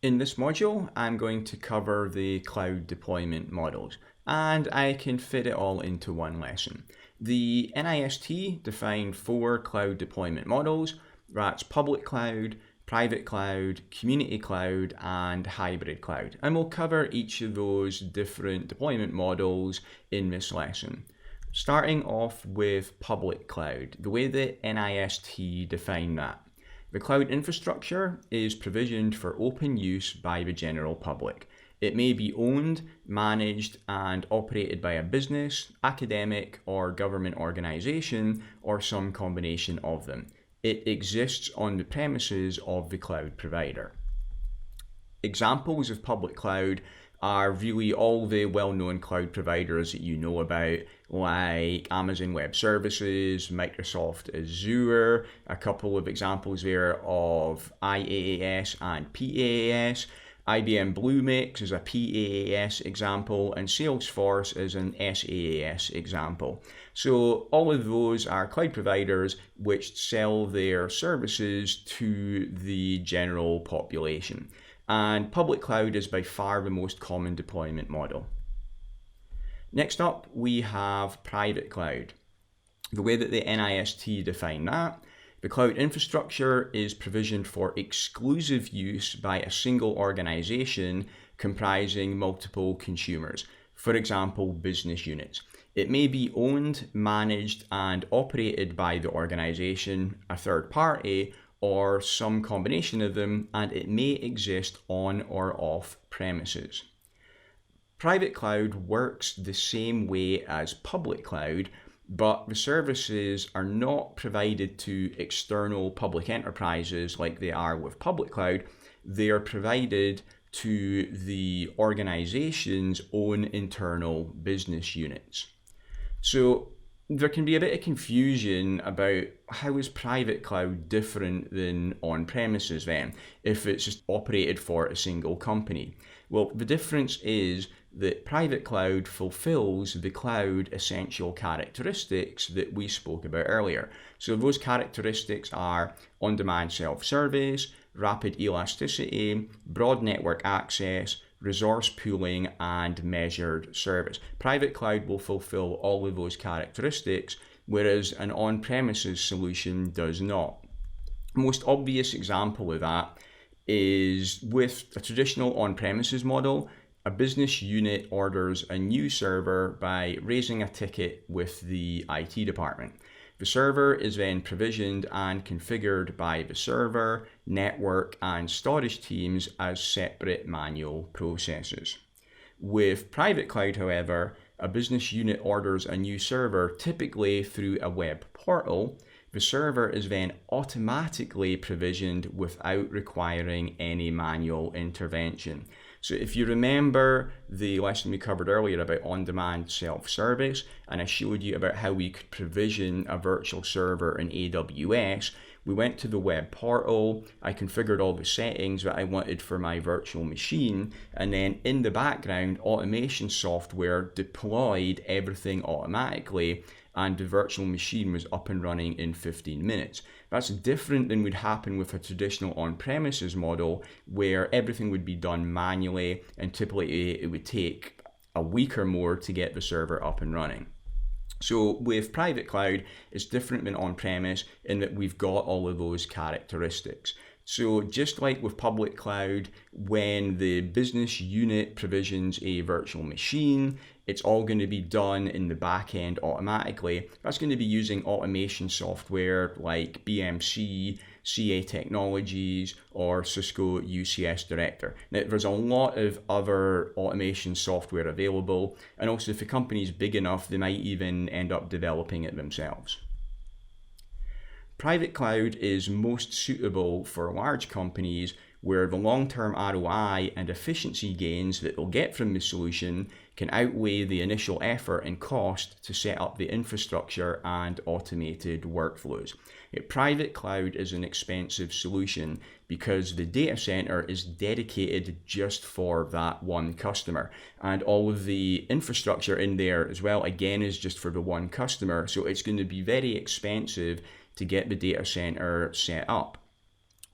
In this module, I'm going to cover the cloud deployment models, and I can fit it all into one lesson. The NIST defined 4 cloud deployment models. That's public cloud, private cloud, community cloud, and hybrid cloud. And we'll cover each of those different deployment models in this lesson. Starting off with public cloud, the way that NIST defined that. The cloud infrastructure is provisioned for open use by the general public. It may be owned, managed, and operated by a business, academic, or government organization, or some combination of them. It exists on the premises of the cloud provider. Examples of public cloud are really all the well-known cloud providers that you know about, like Amazon Web Services, Microsoft Azure, a couple of examples there of IaaS and PaaS. IBM Bluemix is a PaaS example, and Salesforce is an SaaS example. So all of those are cloud providers which sell their services to the general population. And public cloud is by far the most common deployment model. Next up, we have private cloud. The way that the NIST defined that, the cloud infrastructure is provisioned for exclusive use by a single organization comprising multiple consumers, for example, business units. It may be owned, managed, and operated by the organization, a third party, or some combination of them, and it may exist on or off premises. Private cloud works the same way as public cloud, but the services are not provided to external public enterprises like they are with public cloud. They are provided to the organization's own internal business units. So there can be a bit of confusion about how is private cloud different than on-premises then, if it's just operated for a single company. Well, the difference is that private cloud fulfills the cloud essential characteristics that we spoke about earlier. So those characteristics are on-demand self-service, rapid elasticity, broad network access, resource pooling, and measured service. Private cloud will fulfill all of those characteristics, whereas an on-premises solution does not. The most obvious example of that is with a traditional on-premises model. A business unit orders a new server by raising a ticket with the IT department. The server is then provisioned and configured by the server, network, and storage teams as separate manual processes. With private cloud, however, a business unit orders a new server typically through a web portal. The server is then automatically provisioned without requiring any manual intervention. So if you remember the lesson we covered earlier about on-demand self-service, and I showed you about how we could provision a virtual server in AWS, we went to the web portal, I configured all the settings that I wanted for my virtual machine, and then in the background, automation software deployed everything automatically, and the virtual machine was up and running in 15 minutes. That's different than would happen with a traditional on-premises model where everything would be done manually, and typically it would take a week or more to get the server up and running. So with private cloud, it's different than on-premise in that we've got all of those characteristics. So just like with public cloud, when the business unit provisions a virtual machine, it's all going to be done in the back end automatically. That's going to be using automation software like BMC, CA Technologies, or Cisco UCS Director. Now, there's a lot of other automation software available, and also if a company is big enough, they might even end up developing it themselves. Private cloud is most suitable for large companies where the long-term ROI and efficiency gains that they'll get from the solution can outweigh the initial effort and cost to set up the infrastructure and automated workflows. Private cloud is an expensive solution because the data center is dedicated just for that one customer, and all of the infrastructure in there as well, again, is just for the one customer. So it's going to be very expensive to get the data center set up.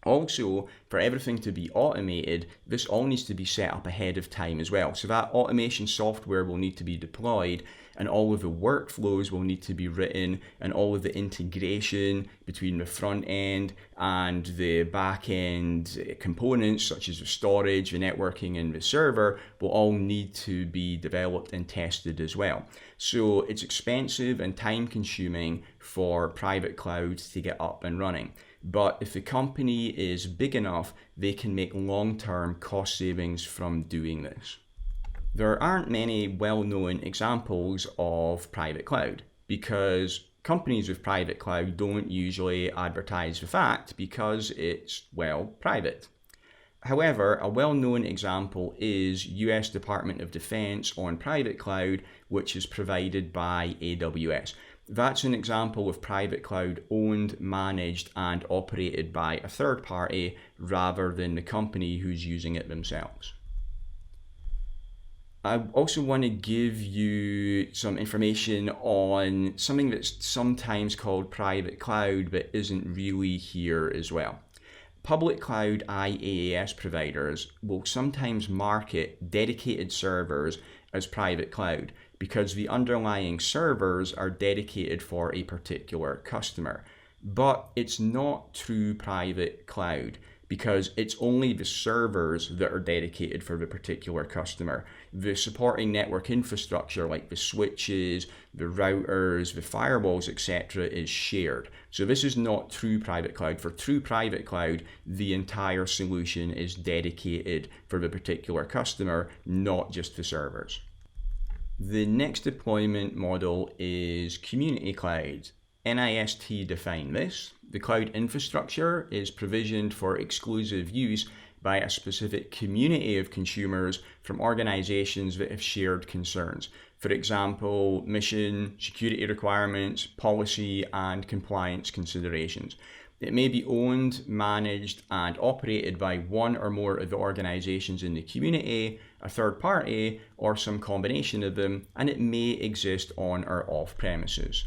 Also, for everything to be automated, this all needs to be set up ahead of time as well. So that automation software will need to be deployed, and all of the workflows will need to be written, and all of the integration between the front end and the back end components, such as the storage, the networking, and the server, will all need to be developed and tested as well. So it's expensive and time consuming for private clouds to get up and running. But if the company is big enough, they can make long-term cost savings from doing this. There aren't many well-known examples of private cloud because companies with private cloud don't usually advertise the fact because it's, well, private. However, a well-known example is US Department of Defense on private cloud, which is provided by AWS. That's an example of private cloud owned, managed, and operated by a third party rather than the company who's using it themselves. I also want to give you some information on something that's sometimes called private cloud but isn't really here as well. Public cloud IaaS providers will sometimes market dedicated servers as private cloud because the underlying servers are dedicated for a particular customer. But it's not true private cloud because it's only the servers that are dedicated for the particular customer. The supporting network infrastructure like the switches, the routers, the firewalls, etc. is shared. So this is not true private cloud. For true private cloud, the entire solution is dedicated for the particular customer, not just the servers. The next deployment model is community cloud. NIST defined this. The cloud infrastructure is provisioned for exclusive use by a specific community of consumers from organizations that have shared concerns. For example, mission, security requirements, policy, and compliance considerations. It may be owned, managed, and operated by one or more of the organizations in the community, a third party, or some combination of them, and it may exist on or off premises.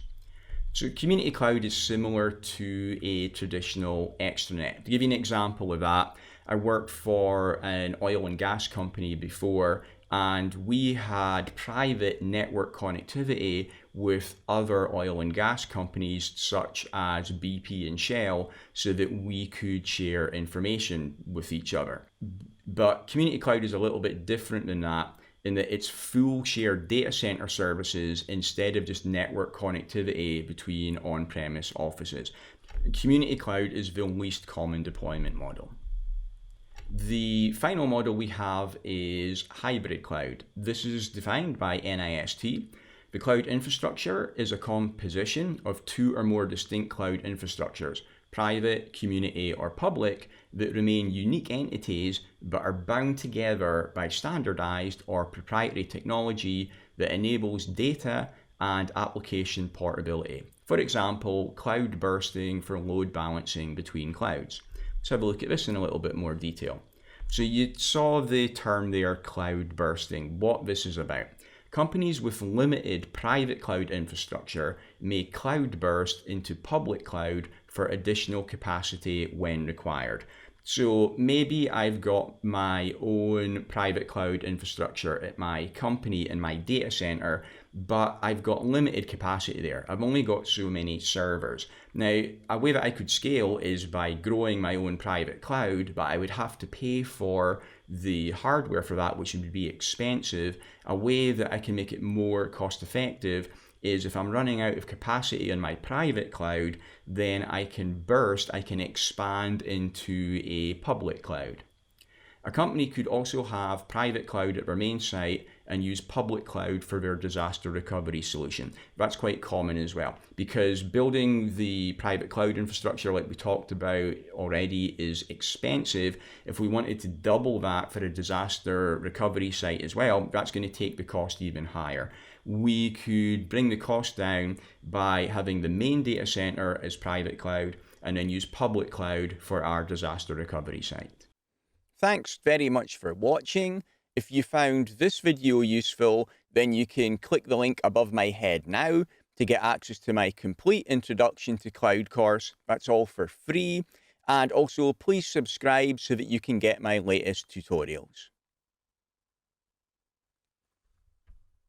So community cloud is similar to a traditional extranet. To give you an example of that, I worked for an oil and gas company before, and we had private network connectivity with other oil and gas companies such as BP and Shell so that we could share information with each other. But community cloud is a little bit different than that in that it's full shared data center services instead of just network connectivity between on-premise offices. Community cloud is the least common deployment model. The final model we have is hybrid cloud. This is defined by NIST. The cloud infrastructure is a composition of two or more distinct cloud infrastructures, private, community, or public, that remain unique entities but are bound together by standardized or proprietary technology that enables data and application portability. For example, cloud bursting for load balancing between clouds. Let's have a look at this in a little bit more detail. So you saw the term there, cloud bursting. What this is about. Companies with limited private cloud infrastructure may cloud burst into public cloud for additional capacity when required. So maybe I've got my own private cloud infrastructure at my company and my data center, but I've got limited capacity there. I've only got so many servers. Now, a way that I could scale is by growing my own private cloud, but I would have to pay for the hardware for that, which would be expensive. A way that I can make it more cost effective is if I'm running out of capacity on my private cloud, then I can expand into a public cloud. A company could also have private cloud at their main site and use public cloud for their disaster recovery solution. That's quite common as well, because building the private cloud infrastructure like we talked about already is expensive. If we wanted to double that for a disaster recovery site as well, that's going to take the cost even higher. We could bring the cost down by having the main data center as private cloud and then use public cloud for our disaster recovery site. Thanks very much for watching. If you found this video useful, then you can click the link above my head now to get access to my complete Introduction to Cloud course. That's all for free. And also, please subscribe so that you can get my latest tutorials.